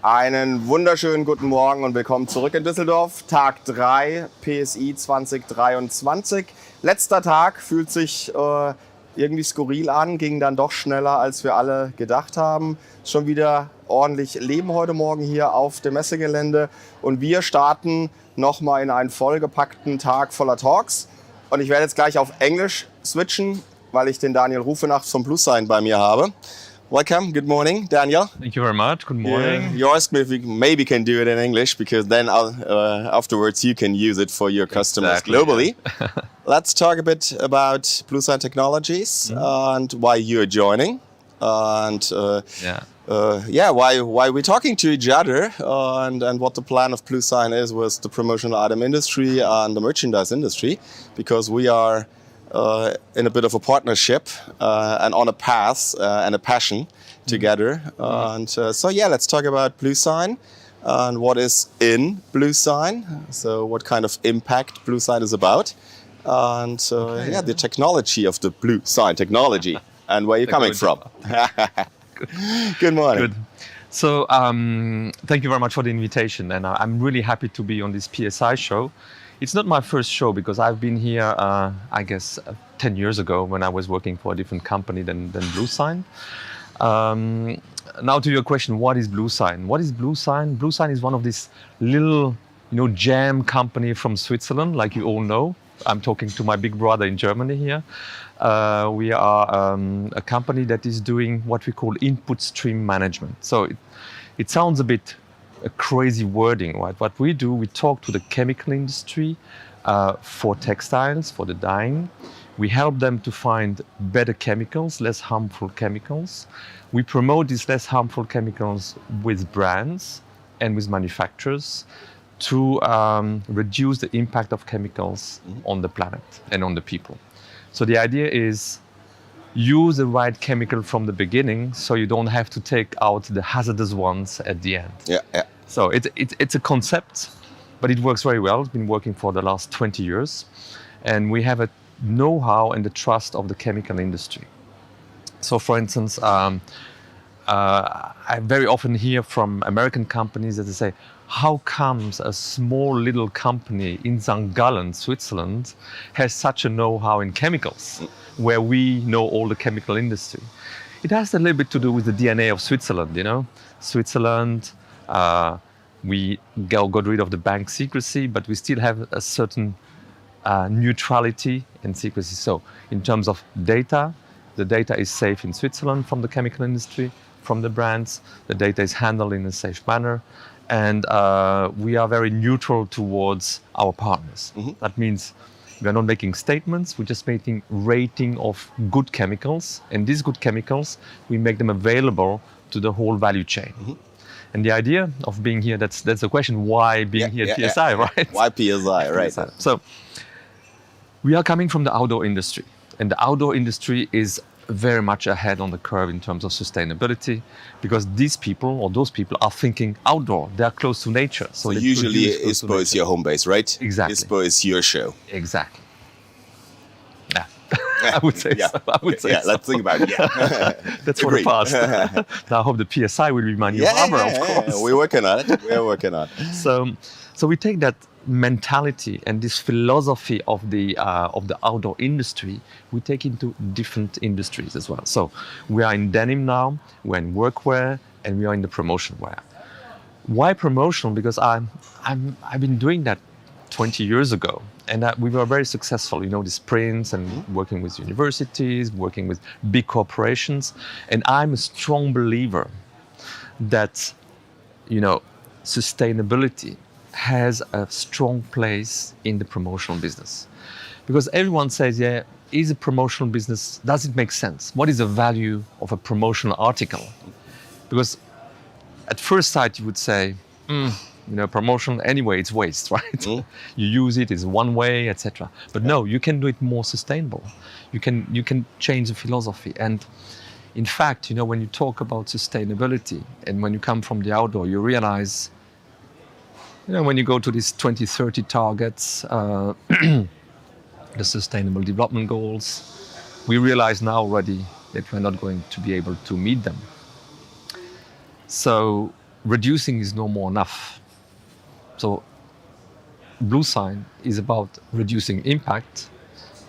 Einen wunderschönen guten Morgen und willkommen zurück in Düsseldorf. Tag 3, PSI 2023. Letzter Tag, fühlt sich irgendwie skurril an, ging dann doch schneller, als wir alle gedacht haben. Schon wieder ordentlich Leben heute Morgen hier auf dem Messegelände. Und wir starten nochmal in einen vollgepackten Tag voller Talks. Und ich werde jetzt gleich auf Englisch switchen, weil ich den Daniel Rüfenacht vom Bluesign bei mir habe. Welcome. Good morning, Daniel. Thank you very much. Good morning. You asked me if we maybe can do it in English because then afterwards you can use it for your customers globally. Let's talk a bit about Bluesign Technologies and why you're joining, and why we're talking to each other, and what the plan of Bluesign is with the promotional item industry and the merchandise industry, because we are in a bit of a partnership and on a path and a passion together. And let's talk about Bluesign and what is in Bluesign. So what kind of impact Bluesign is about, and the technology of the Bluesign technology and where you're coming from. Good morning. Good. So thank you very much for the invitation, and I'm really happy to be on this PSI show. It's not my first show because I've been here, 10 years ago when I was working for a different company than Bluesign. Now to your question, what is Bluesign? What is Bluesign? Bluesign is one of these little, jam company from Switzerland, like you all know. I'm talking to my big brother in Germany here. We are a company that is doing what we call input stream management. So it sounds a bit a crazy wording, right? What we do, we talk to the chemical industry for textiles, for the dyeing. We help them to find better chemicals, less harmful chemicals. We promote these less harmful chemicals with brands and with manufacturers to reduce the impact of chemicals on the planet and on the people. So the idea is use the right chemical from the beginning so you don't have to take out the hazardous ones at the end. Yeah. So it's a concept, but it works very well. It's been working for the last 20 years. And we have a know-how and the trust of the chemical industry. So for instance, I very often hear from American companies that they say, how comes a small little company in St. Gallen, Switzerland, has such a know-how in chemicals, where we know all the chemical industry? It has a little bit to do with the DNA of Switzerland, Switzerland, we got rid of the bank secrecy, but we still have a certain neutrality and secrecy. So in terms of data, the data is safe in Switzerland from the chemical industry, from the brands. The data is handled in a safe manner. And we are very neutral towards our partners. That means we are not making statements, we're just making rating of good chemicals. And these good chemicals, we make them available to the whole value chain. And the idea of being here, that's the question, why being here at PSI, right? Why PSI, right? So we are coming from the outdoor industry. And the outdoor industry is very much ahead on the curve in terms of sustainability, because these people or those people are thinking outdoor. They are close to nature. So usually ISPO is your home base, right? Exactly. ISPO is your show. Exactly. Yeah. I would say so. Let's think about it. Yeah. That's for the past. Now I hope the PSI will be my new harbor, of course. Yeah. We're working on it. So we take that mentality and this philosophy of the outdoor industry, we take into different industries as well. So we are in denim now, we're in workwear, and we are in the promotional wear. Why promotional? Because I've been doing that 20 years ago, and we were very successful. The sprints and working with universities, working with big corporations, and I'm a strong believer that sustainability has a strong place in the promotional business. Because everyone says, is a promotional business, does it make sense? What is the value of a promotional article? Because at first sight you would say, promotion, anyway, it's waste, right? You use it, it's one way, etc. But no, you can do it more sustainable. You can change the philosophy. And in fact, when you talk about sustainability and when you come from the outdoor, you realize when you go to these 2030 targets, the Sustainable Development Goals, we realize now already that we're not going to be able to meet them. So reducing is no more enough. So Bluesign is about reducing impact,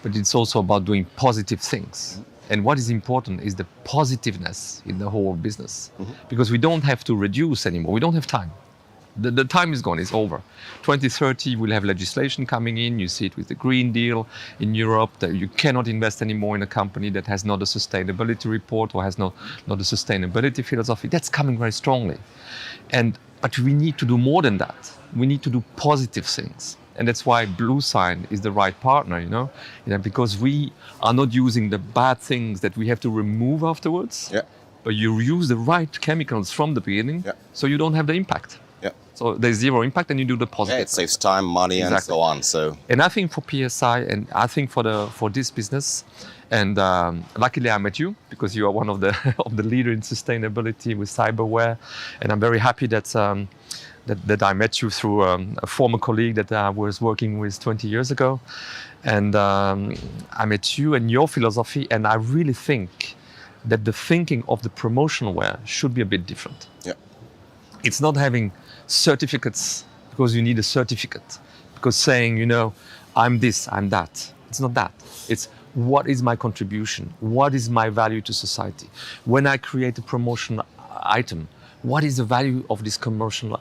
but it's also about doing positive things. And what is important is the positiveness in the whole business, because we don't have to reduce anymore. We don't have time. The time is gone, it's over. 2030, we'll have legislation coming in. You see it with the Green Deal in Europe, that you cannot invest anymore in a company that has not a sustainability report or has not a sustainability philosophy. That's coming very strongly. But we need to do more than that. We need to do positive things. And that's why Bluesign is the right partner, because we are not using the bad things that we have to remove afterwards, but you use the right chemicals from the beginning, so you don't have the impact. So there's zero impact, and you do the positive. Yeah, it saves time, money, and so on. And I think for PSI, and I think for this business, and luckily I met you because you are one of the leader in sustainability with cyberware, and I'm very happy that I met you through a former colleague that I was working with 20 years ago, and I met you and your philosophy, and I really think that the thinking of the promotional wear should be a bit different. Yeah, it's not having certificates because you need a certificate, because saying, I'm this, I'm that. It's not that. It's what is my contribution? What is my value to society? When I create a promotional item, what is the value of this promotional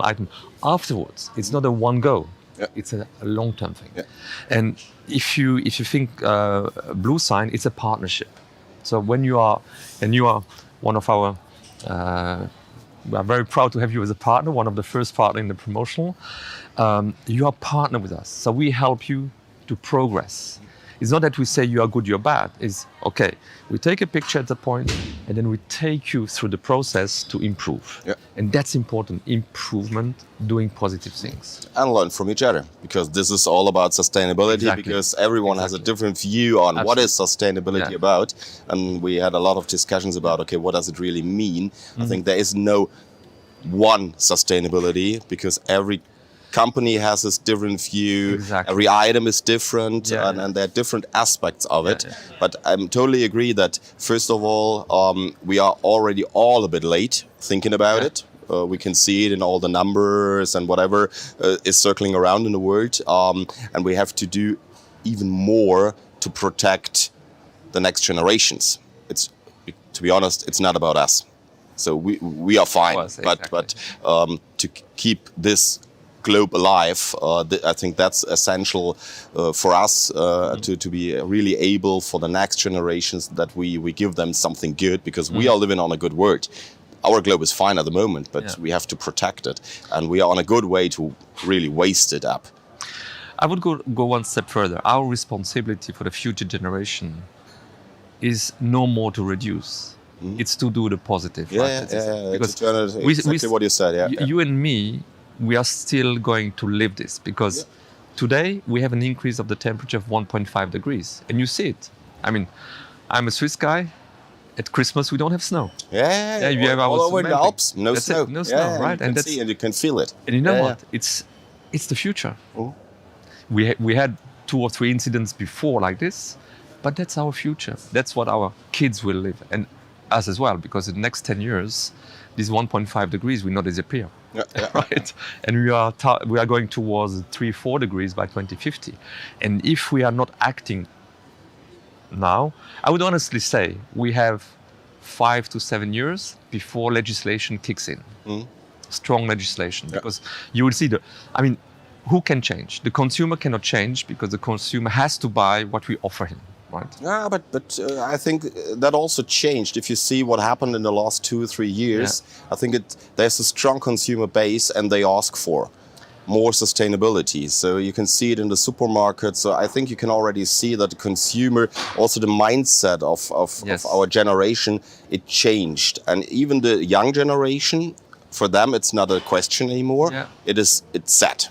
item afterwards? It's not a one go. It's a long-term thing. And if you think Bluesign, it's a partnership. So when you are one of our we are very proud to have you as a partner, one of the first partner in the promotional. You are partner with us, so we help you to progress. It's not that we say you are good, you're bad. It's okay, we take a picture at the point, and then we take you through the process to improve. And that's important, improvement, doing positive things. And learn from each other, because this is all about sustainability, because everyone has a different view on what is sustainability about. And we had a lot of discussions about, okay, what does it really mean? I think there is no one sustainability, because every company has this different view. Every item is different, and there are different aspects of it. But I totally agree that, first of all, we are already all a bit late thinking about it. We can see it in all the numbers and whatever is circling around in the world. And we have to do even more to protect the next generations. To be honest, it's not about us. So we are fine. But to keep this globe alive, I think that's essential for us to be really able for the next generations, that we give them something good, because we are living on a good world. Our globe is fine at the moment, but we have to protect it, and we are on a good way to really waste it up. I would go one step further. Our responsibility for the future generation is no more to reduce. It's to do the positive. Because exactly what you said. You and me, we are still going to live this, because today we have an increase of the temperature of 1.5 degrees, and you see it. I mean, I'm a Swiss guy. At Christmas we don't have snow. You have all over the Alps, no snow. No snow, right? And you can feel it. And you know what? It's the future. We had 2 or 3 incidents before like this, but that's our future. That's what our kids will live, and us as well, because in the next 10 years, these 1.5 degrees will not disappear. Right? And we are going towards 3-4 degrees by 2050. And if we are not acting now, I would honestly say we have 5 to 7 years before legislation kicks in. Strong legislation, because you will see who can change? The consumer cannot change, because the consumer has to buy what we offer him. Right. Yeah, but I think that also changed. If you see what happened in the last 2 or 3 years, I think there's a strong consumer base, and they ask for more sustainability. So you can see it in the supermarket. So I think you can already see that the consumer, also the mindset of our generation, it changed. And even the young generation, for them, it's not a question anymore. It's set.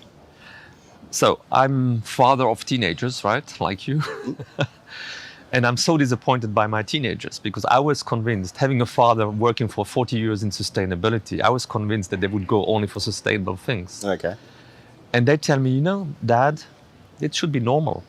So I'm father of teenagers, right? Like you. And I'm so disappointed by my teenagers, because I was convinced, having a father working for 40 years in sustainability, I was convinced that they would go only for sustainable things. Okay. And they tell me, Dad, it should be normal.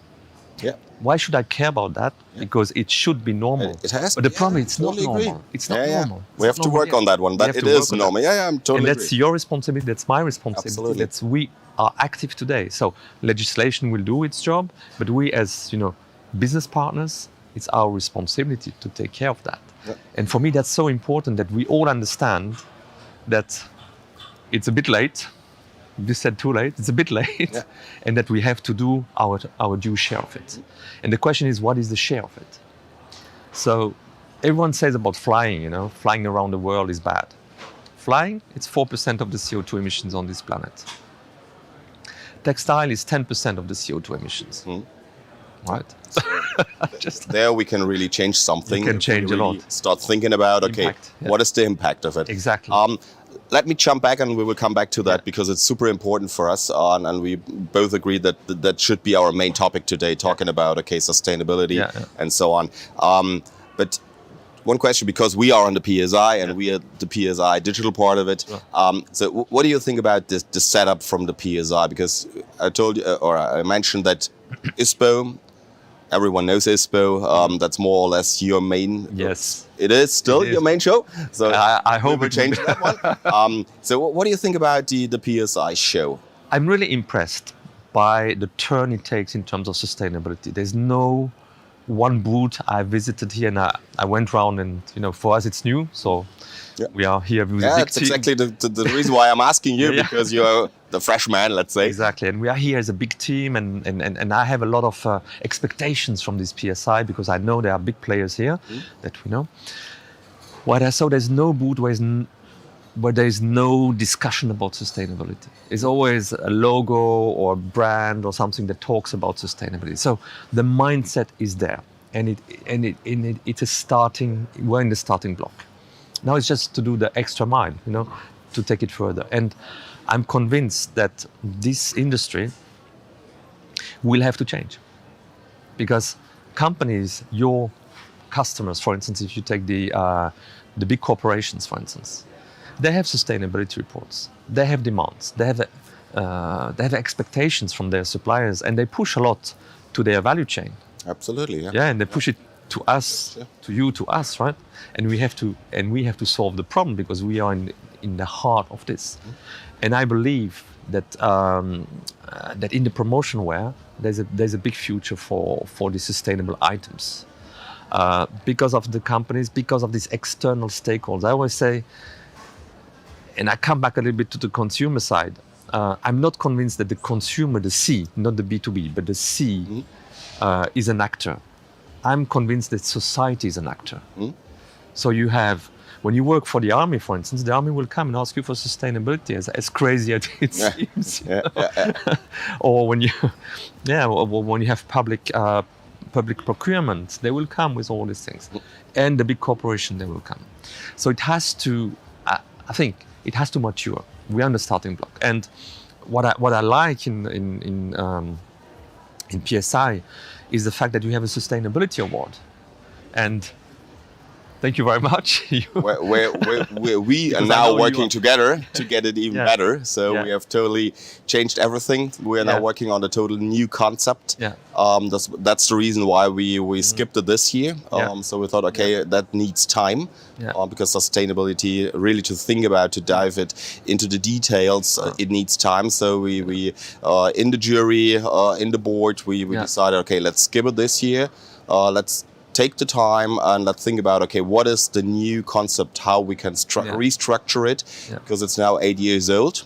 why should I care about that? Because it should be normal. It has. But the problem, it's totally not agree. normal. It's not normal. We have to work on that one. That it is normal. Yeah, I'm totally And that's your responsibility. That's my responsibility. Absolutely. We are active today. So legislation will do its job, but we as business partners, it's our responsibility to take care of that. Yeah. And for me, that's so important that we all understand that it's a bit late. You said too late. It's a bit late, and that we have to do our due share of it. And the question is, what is the share of it? So everyone says about flying, flying around the world is bad. Flying, it's 4% of the CO2 emissions on this planet. Textile is 10% of the CO2 emissions. Right? Just there we can really change something. We can change a lot. Start thinking about, what is the impact of it? Exactly. Let me jump back and we will come back to that because it's super important for us. And we both agree that that should be our main topic today, talking about, sustainability and so on. But one question, because we are on the PSI and we are the PSI digital part of it. So what do you think about the setup from the PSI? Because I told you, or I mentioned that ISPO, everyone knows ISPO. That's more or less your main. Yes. It is still your main show. So I hope we'll change that one. So what do you think about the PSI show? I'm really impressed by the turn it takes in terms of sustainability. There's no one booth I visited here, and I went around, and for us it's new, so we are here with a big team. That's exactly the reason why I'm asking you, because you're the freshman, let's say. Exactly, and we are here as a big team, and I have a lot of expectations from this PSI, because I know there are big players here that we know. What I saw, there's no booth where there is no discussion about sustainability. It's always a logo or a brand or something that talks about sustainability. So the mindset is there, and it's a starting. We're in the starting block. Now it's just to do the extra mile, to take it further. And I'm convinced that this industry will have to change, because companies, your customers, for instance, if you take the big corporations, for instance, they have sustainability reports. They have demands. They have expectations from their suppliers, and they push a lot to their value chain. Absolutely, yeah. And they push it to us, to you, to us, right? And we have to solve the problem, because we are in the heart of this. And I believe that that in the promotion wear, there's a big future for the sustainable items, because of the companies, because of these external stakeholders. I always say, and I come back a little bit to the consumer side, I'm not convinced that the consumer, the C, not the B2B, but the C is an actor. I'm convinced that society is an actor. So you have, when you work for the army, for instance, the army will come and ask you for sustainability, as crazy as it seems. Or when you have public procurement, they will come with all these things. And the big corporation, they will come. So it has to, I think, it has to mature. We are on the starting block. And what I like in PSI is the fact that you have a sustainability award. And thank you very much. We are now working together to get it even better. So we have totally changed everything. We are now working on a total new concept. That's the reason why we skipped it this year. So we thought, that needs time, because sustainability, really to think about, to dive it into the details, it needs time. So we in the jury, in the board, we decided, let's skip it this year. Let's take the time and let's think about, what is the new concept, how we can restructure it, because it's now 8 years old.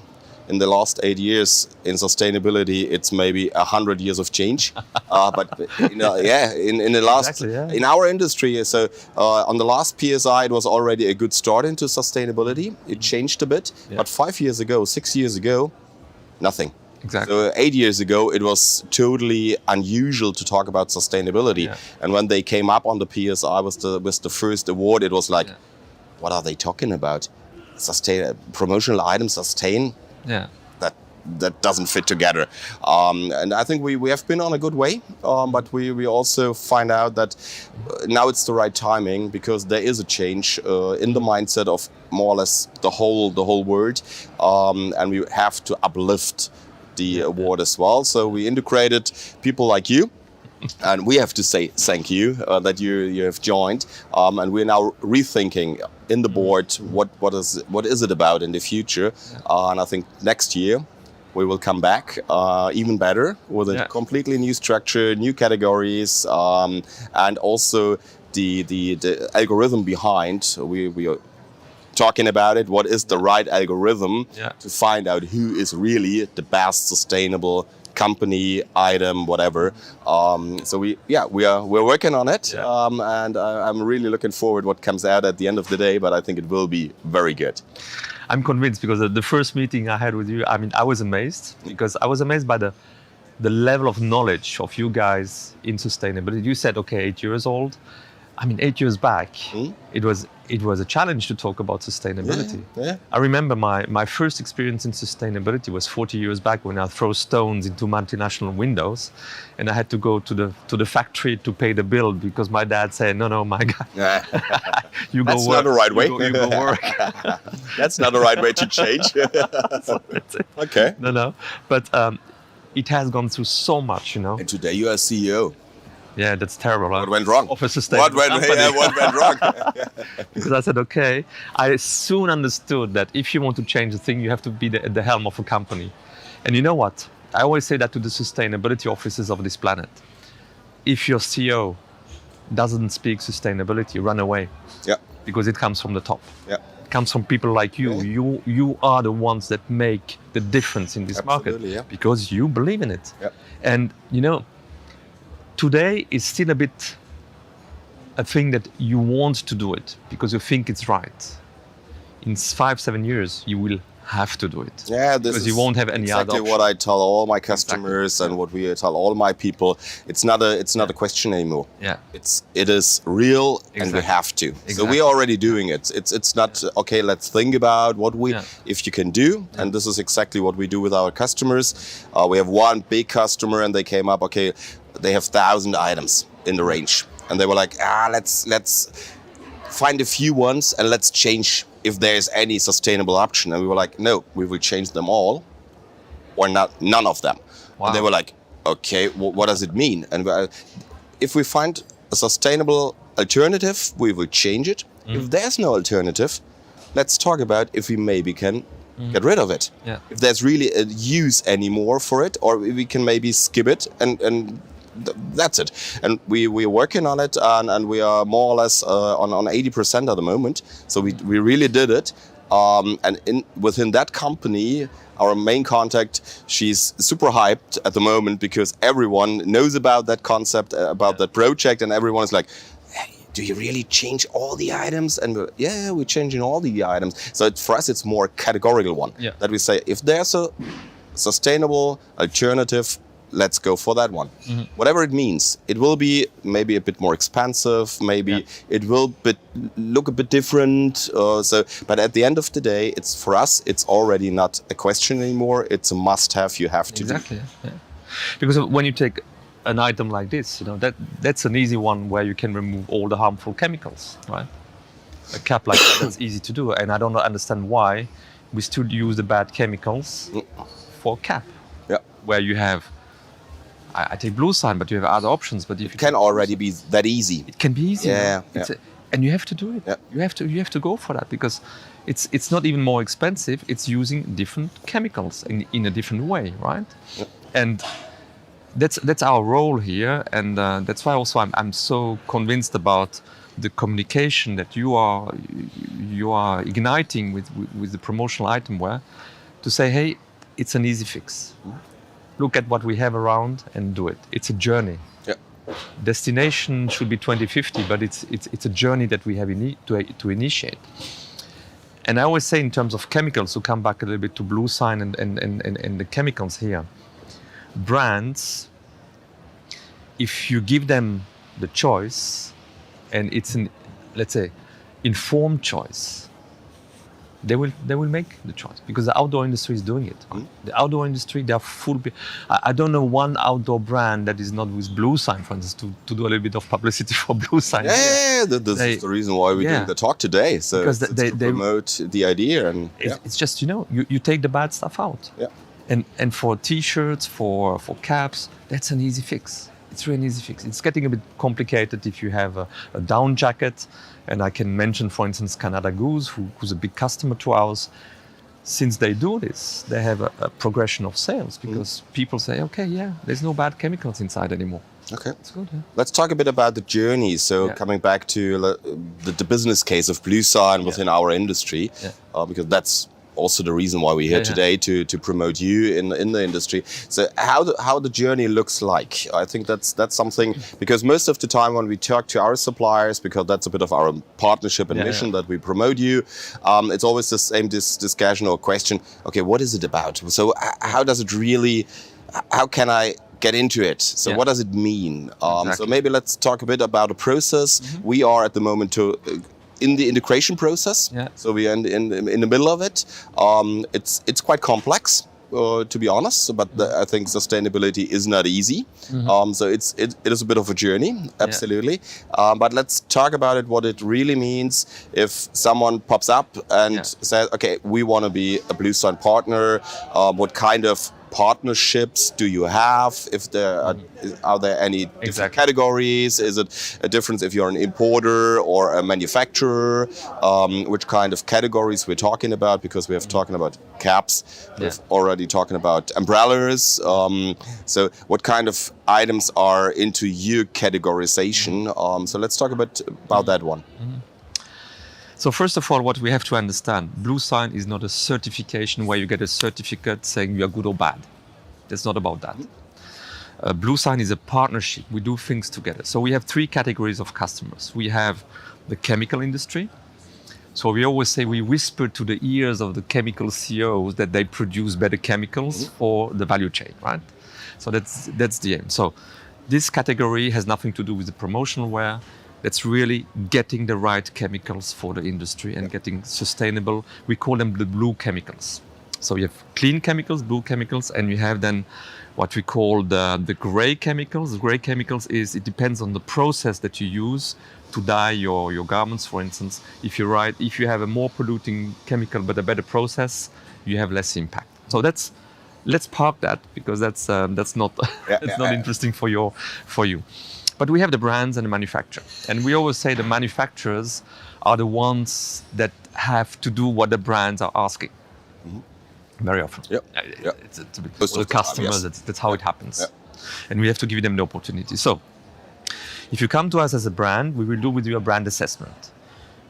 In the last 8 years in sustainability, it's maybe 100 years of change. But in the last, in our industry, so on the last PSI, it was already a good start into sustainability. It changed a bit, but 5 years ago, 6 years ago, nothing. Exactly. So 8 years ago, it was totally unusual to talk about sustainability. And when they came up on the PSI with the first award, it was like, what are they talking about? Promotional items, sustain? That doesn't fit together. And I think we have been on a good way, but we also find out that now it's the right timing, because there is a change in the mindset of more or less the whole world, and we have to uplift the award as well. So we integrated people like you, And we have to say thank you that you have joined. And we're now rethinking in the board what is it about in the future. And I think next year we will come back even better with a completely new structure, new categories, and also the algorithm behind. We are talking about it. What is the right algorithm to find out who is really the best sustainable company, item, whatever. So we're working on it, and I'm really looking forward what comes out at the end of the day. But I think it will be very good. I'm convinced, because the first meeting I had with you, I mean, I was amazed, because I was amazed by the level of knowledge of you guys in sustainability. You said, okay, 8 years old. I mean, 8 years back, it was a challenge to talk about sustainability. I remember my first experience in sustainability was 40 years back, when I throw stones into multinational windows, and I had to go to the factory to pay the bill, because my dad said, no, my guy, you go That's work. not the right way. You go work. That's not the right way to change. So that's it. Okay. No. But it has gone through so much, you know. And today you are CEO. Yeah, that's terrible. What went wrong? Of a sustainable company. What went wrong? Because I said, okay, I soon understood that if you want to change a thing, you have to be at the helm of a company. And you know what? I always say that to the sustainability officers of this planet. If your CEO doesn't speak sustainability, run away. Yeah. Because it comes from the top. Yeah. It comes from people like you. Yeah. You are the ones that make the difference in this market. Yeah. Because you believe in it. Yeah. And, you know, today is still a bit a thing that you want to do it because you think it's right. In 5-7 years, you will have to do it. Yeah, this because is you won't have any exactly other what I tell all my customers and what we tell all my people. It's not a question anymore. Yeah. It is real, and we have to. So we are already doing it. It's not okay. Let's think about what if you can do, and this is exactly what we do with our customers. We have one big customer, and they came up. Okay, they have 1,000 items in the range, and they were like, let's find a few ones and let's change if there's any sustainable option. And we were like, no, we will change them all or none of them. Wow. And they were like, okay, what does it mean? And if we find a sustainable alternative, we will change it. If there's no alternative, let's talk about if we maybe can get rid of it. Yeah. If there's really a use anymore for it, or we can maybe skip it and that's it. And we're working on it, and we are more or less on 80% at the moment. So we really did it. And within that company, our main contact, she's super hyped at the moment because everyone knows about that concept, about that project, and everyone's like, hey, do you really change all the items? And we're changing all the items. So for us, it's more categorical one that we say, if there's a sustainable alternative, let's go for that one. Whatever it means. It will be maybe a bit more expensive, maybe it will look a bit different. But at the end of the day, it's for us, it's already not a question anymore. It's a must-have. You have to do. Yeah. Because when you take an item like this, you know, that's an easy one where you can remove all the harmful chemicals, right? A cap like that's easy to do, and I don't understand why we still use the bad chemicals for a cap. Yeah. Where you have, I take Bluesign, but you have other options. But if it can already be that easy. It can be easy. Yeah. And you have to do it. Yeah. You have to go for that because it's not even more expensive. It's using different chemicals in a different way, right? Yeah. And that's our role here, and that's why also I'm so convinced about the communication that you are igniting with the promotional itemware to say, hey, it's an easy fix. Look at what we have around and do it. It's a journey. Yeah. Destination should be 2050, but it's a journey that we have to initiate. And I always say in terms of chemicals, to come back a little bit to Bluesign and the chemicals here, brands, if you give them the choice, and it's an, let's say, informed choice, they will make the choice because the outdoor industry is doing it. The outdoor industry, they are full. I don't know one outdoor brand that is not with Bluesign, for instance, to do a little bit of publicity for Bluesign. Yeah, this is the reason why we're doing the talk today. So because they promote the idea, and it's just, you know, you take the bad stuff out. Yeah. And for t-shirts, for caps, that's an easy fix. It's really an easy fix. It's getting a bit complicated if you have a down jacket. And I can mention, for instance, Canada Goose, who's a big customer to ours. Since they do this, they have a progression of sales because people say, okay, yeah, there's no bad chemicals inside anymore. Okay. That's good, yeah. Let's talk a bit about the journey. So coming back to the business case of Bluesign within our industry, because that's also the reason why we're here today to promote you in the industry. So how the journey looks like, I think that's something, because most of the time when we talk to our suppliers, because that's a bit of our partnership and mission that we promote you, it's always the same discussion or question, okay, what is it about? So how does it really, how can I get into it? So what does it mean? So maybe let's talk a bit about the process. We are at the moment in the integration process, so we are in the middle of it. It's quite complex, to be honest, but I think sustainability is not easy. So it is a bit of a journey, absolutely. But let's talk about it, what it really means if someone pops up and says, okay, we want to be a Bluesign partner. What kind of partnerships do you have? If there are there any different categories? Is it a difference if you're an importer or a manufacturer? Which kind of categories we're talking about? Because we have talking about caps, we've already talking about umbrellas. So what kind of items are into your categorization? So let's talk a bit about that one. So first of all, what we have to understand, Bluesign is not a certification where you get a certificate saying you are good or bad. It's not about that. Bluesign is a partnership. We do things together. So we have three categories of customers. We have the chemical industry. So we always say we whisper to the ears of the chemical CEOs that they produce better chemicals for the value chain, right? So that's the aim. So this category has nothing to do with the promotional wear. That's really getting the right chemicals for the industry and getting sustainable. We call them the blue chemicals. So we have clean chemicals, blue chemicals, and we have then what we call the gray chemicals. The gray chemicals it depends on the process that you use to dye your garments, for instance. If you have a more polluting chemical but a better process, you have less impact. So let's park that because that's not not interesting for you. But we have the brands and the manufacturer. And we always say the manufacturers are the ones that have to do what the brands are asking. Very often. It's a bit for the customers, that's how it happens. And we have to give them the opportunity. So if you come to us as a brand, we will do with you a brand assessment.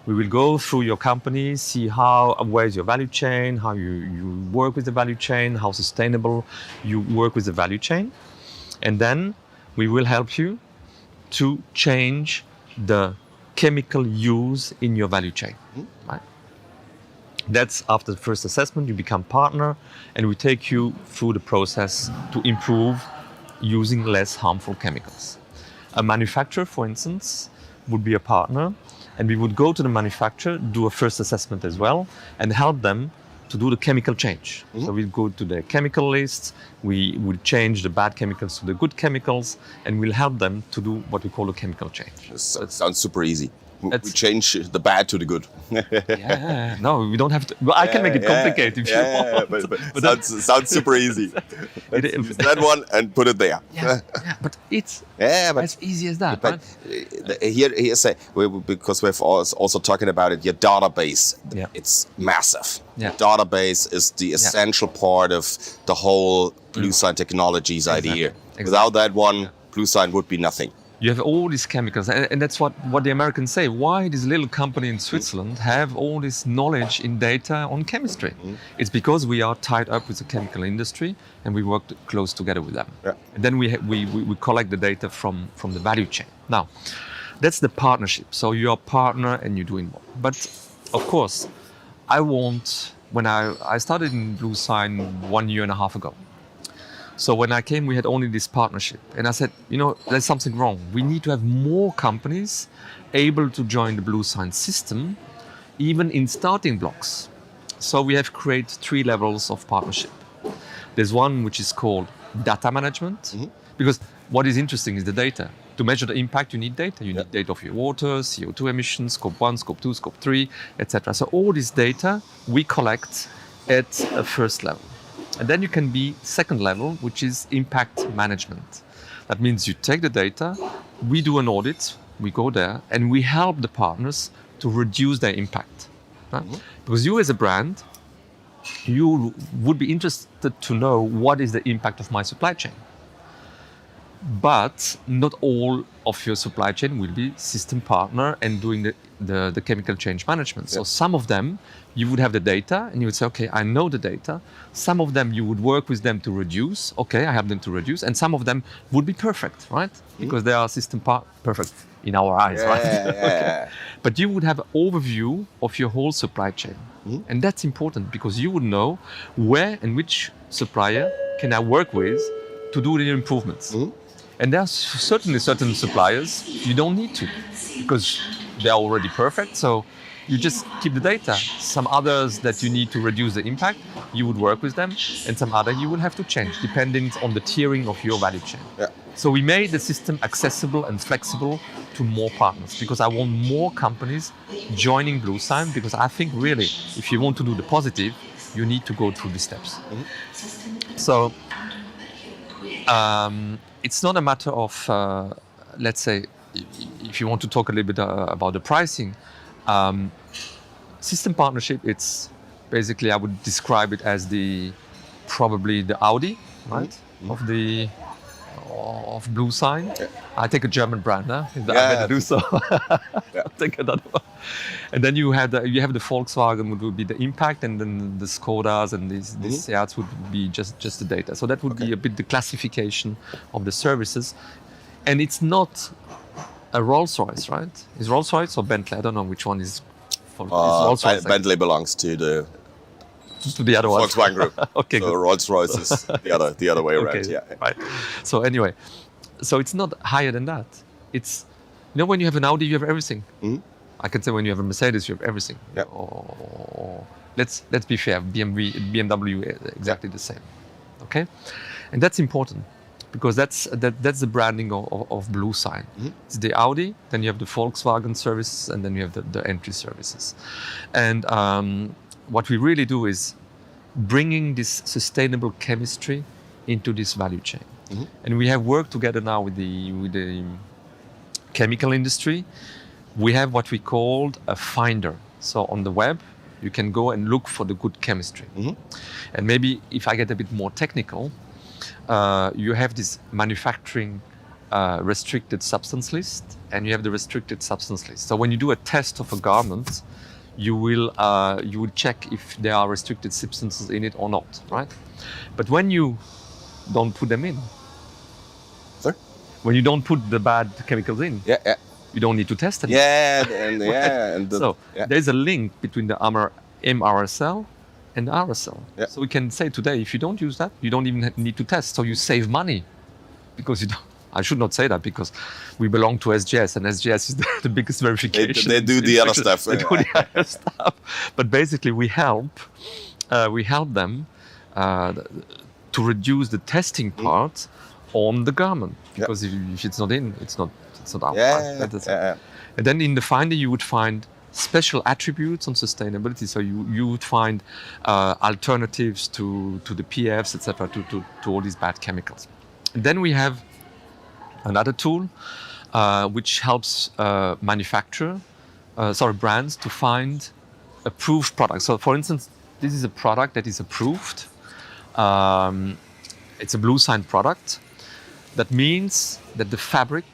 We will go through your company, see where is your value chain, how you work with the value chain, how sustainable you work with the value chain. And then we will help you to change the chemical use in your value chain. Right? That's after the first assessment, you become partner, and we take you through the process to improve using less harmful chemicals. A manufacturer, for instance, would be a partner, and we would go to the manufacturer, do a first assessment as well, and help them to do the chemical change. So we go to the chemical list, we will change the bad chemicals to the good chemicals, and we'll help them to do what we call a chemical change. That sounds super easy. We change the bad to the good. No, we don't have to. Well, I can make it complicated if you want. But sounds super easy. Use that one and put it there. But it's as easy as that. But right? here say because we've also talking about it. Your database, it's massive. Your database is the essential part of the whole Bluesign Technologies idea. Without that one, Bluesign would be nothing. You have all these chemicals, and that's what the Americans say. Why this little company in Switzerland have all this knowledge in data on chemistry? It's because we are tied up with the chemical industry, and we work close together with them. And then we collect the data from the value chain. Now, that's the partnership. So you're a partner and you're doing more. But of course, when I started in Bluesign 1.5 years ago. So when I came, we had only this partnership. And I said, there's something wrong. We need to have more companies able to join the Bluesign system, even in starting blocks. So we have created 3 levels of partnership. There's one which is called data management, because what is interesting is the data. To measure the impact, you need data. You need data of your water, CO2 emissions, scope 1, scope 2, scope 3, etc. So all this data we collect at a first level. And then you can be second level, which is impact management. That means you take the data, we do an audit, we go there, and we help the partners to reduce their impact. Right? Because you as a brand, you would be interested to know what is the impact of my supply chain. But not all of your supply chain will be system partner and doing the chemical change management. So some of them, you would have the data and you would say, okay, I know the data. Some of them, you would work with them to reduce. Okay, I have them to reduce. And some of them would be perfect, right? Because they are system perfect in our eyes, right? Okay. But you would have an overview of your whole supply chain. And that's important because you would know where and which supplier can I work with to do the improvements. And there are certainly certain suppliers you don't need to because they're already perfect. So you just keep the data. Some others that you need to reduce the impact, you would work with them. And some other you will have to change depending on the tiering of your value chain. So we made the system accessible and flexible to more partners because I want more companies joining Bluesign because I think really if you want to do the positive, you need to go through the steps. So it's not a matter of, let's say, if you want to talk a little bit about the pricing, system partnership, it's basically, I would describe it as probably the Audi, right, of Bluesign. I take a German brand, I better do so. I'll take another one. And then you have the Volkswagen, which would be the impact, and then the Skodas and these Seats would be just the data. So that would be a bit the classification of the services. And it's not a Rolls-Royce, right? Is Rolls-Royce or Bentley? I don't know which one is. Rolls-Royce, Bentley belongs to the other one. Volkswagen Group. Okay. So Rolls-Royce is the other way around. Yeah. Right. So anyway, so it's not higher than that. It's, when you have an Audi, you have everything. I can say when you have a Mercedes, you have everything. Or let's be fair, BMW exactly the same. Okay, and that's important because that's the branding of Bluesign. It's the Audi, then you have the Volkswagen services, and then you have the entry services. And what we really do is bringing this sustainable chemistry into this value chain. And we have worked together now with the chemical industry. We have what we called a finder. So on the web, you can go and look for the good chemistry. And maybe if I get a bit more technical, you have this manufacturing restricted substance list, and you have the restricted substance list. So when you do a test of a garment, you will check if there are restricted substances in it or not, right? But when you don't put them in, when you don't put the bad chemicals in, you don't need to test it. So there's a link between the MRSL and the RSL. So we can say today, if you don't use that, you don't even need to test. So you save money because you don't. I should not say that because we belong to SGS, and SGS is the biggest verification. They do the other stuff. They do the other stuff. But basically, we help them to reduce the testing part on the garment because if it's not in, it's not out. And then in the finder, you would find special attributes on sustainability. So you would find alternatives to the PFs, etc., to all these bad chemicals. And then we have another tool which helps brands to find approved products. So for instance, this is a product that is approved. It's a Bluesign product. That means that the fabric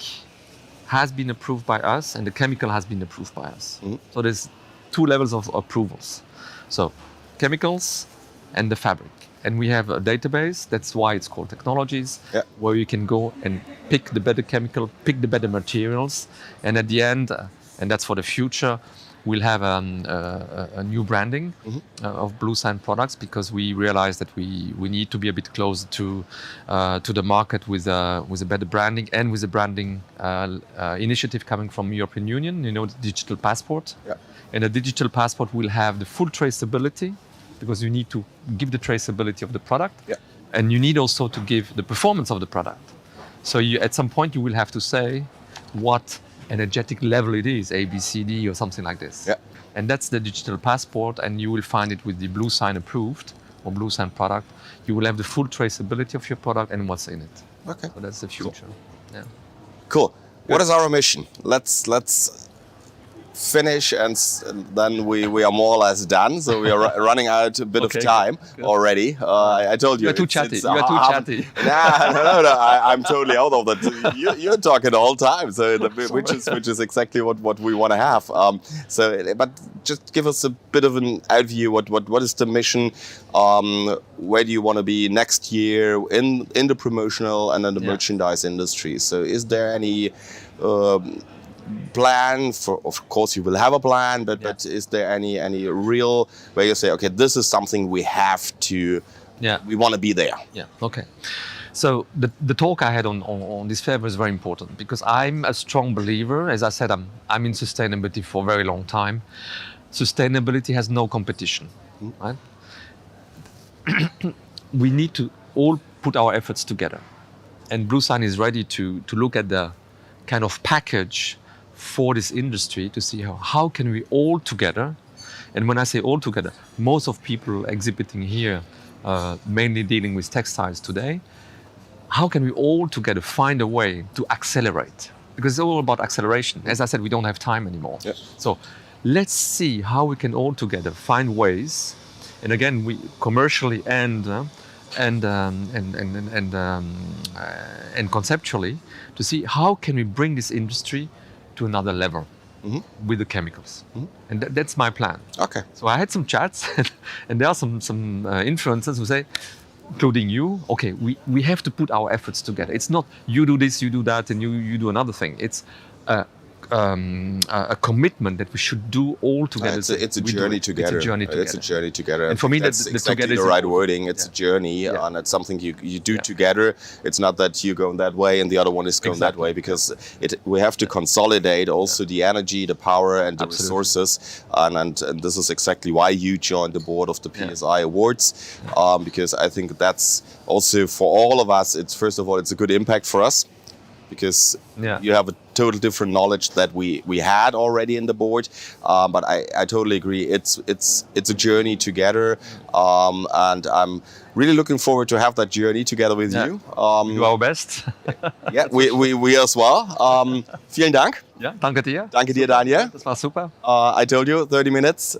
has been approved by us and the chemical has been approved by us. So there's two levels of approvals. So chemicals and the fabric. And we have a database, that's why it's called technologies, where you can go and pick the better chemical, pick the better materials. And at the end, and that's for the future, we'll have a new branding of Bluesign products because we realize that we need to be a bit closer to the market with a better branding and with a branding initiative coming from European Union, the digital passport. And the digital passport will have the full traceability because you need to give the traceability of the product and you need also to give the performance of the product. So at some point you will have to say what energetic level it is, A, B, C, D or something like this. And that's the digital passport, and you will find it with the Bluesign approved or Bluesign product. You will have the full traceability of your product and what's in it. Okay. So that's the future. Yeah. Cool. What is our mission? Let's finish, and then we are more or less done. So we are running out a bit of time already. I told you. You're too chatty. You are too chatty. No. I'm totally out of that. You're talking the whole time. So which is exactly what we want to have. But just give us a bit of an overview. What is the mission? Where do you want to be next year in the promotional and in the merchandise industry? So is there any plan for? Of course you will have a plan, but is there any real where you say, okay, this is something we have to, we want to be there? Okay. So the talk I had on this fair was very important, because I'm a strong believer. As I said, I'm in sustainability for a very long time. Sustainability has no competition, right? We need to all put our efforts together, and Bluesign is ready to look at the kind of package for this industry to see how can we all together, and when I say all together, most of people exhibiting here, mainly dealing with textiles today, how can we all together find a way to accelerate? Because it's all about acceleration. As I said, we don't have time anymore. So let's see how we can all together find ways, and again, we commercially and conceptually, to see how can we bring this industry to another level with the chemicals. And that's my plan. Okay. So I had some chats, and there are some influencers who say, including you, okay, we have to put our efforts together. It's not you do this, you do that, and you do another thing. It's a commitment that we should do all together. It's a journey together. It's a journey together. And for me, that's exactly the right wording. It's a journey, and it's something you do together. It's not that you're going that way and the other one is going that way, because we have to consolidate also the energy, the power, and the resources. And this is exactly why you joined the board of the PSI Awards, because I think that's also for all of us. It's first of all, it's a good impact for us, because you have a total different knowledge that we had already in the board. But I totally agree. It's a journey together, and I'm really looking forward to have that journey together with you. We do our best. we as well. Vielen Dank. Ja, danke dir. Danke dir, Daniel. Das war super. I told you, 30 minutes.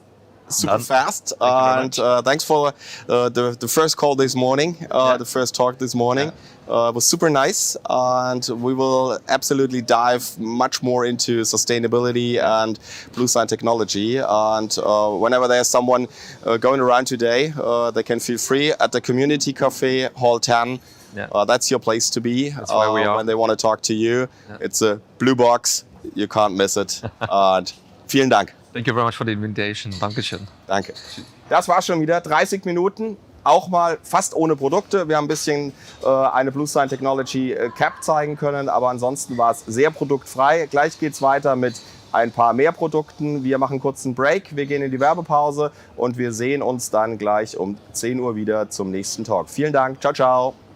Super fast, and thanks for the first call this morning, the first talk this morning. It was super nice, and we will absolutely dive much more into sustainability and Bluesign technology. And whenever there's someone going around today, they can feel free at the Community Cafe, Hall 10. That's your place to be. That's where we are. When they want to talk to you. It's a blue box. You can't miss it. And vielen Dank. Thank you very much for the invitation. Dankeschön. Danke. Das war schon wieder 30 Minuten, auch mal fast ohne Produkte. Wir haben ein bisschen eine Bluesign Technology Cap zeigen können, aber ansonsten war es sehr produktfrei. Gleich geht's weiter mit ein paar mehr Produkten. Wir machen kurz einen Break, wir gehen in die Werbepause und wir sehen uns dann gleich um 10 Uhr wieder zum nächsten Talk. Vielen Dank. Ciao, ciao.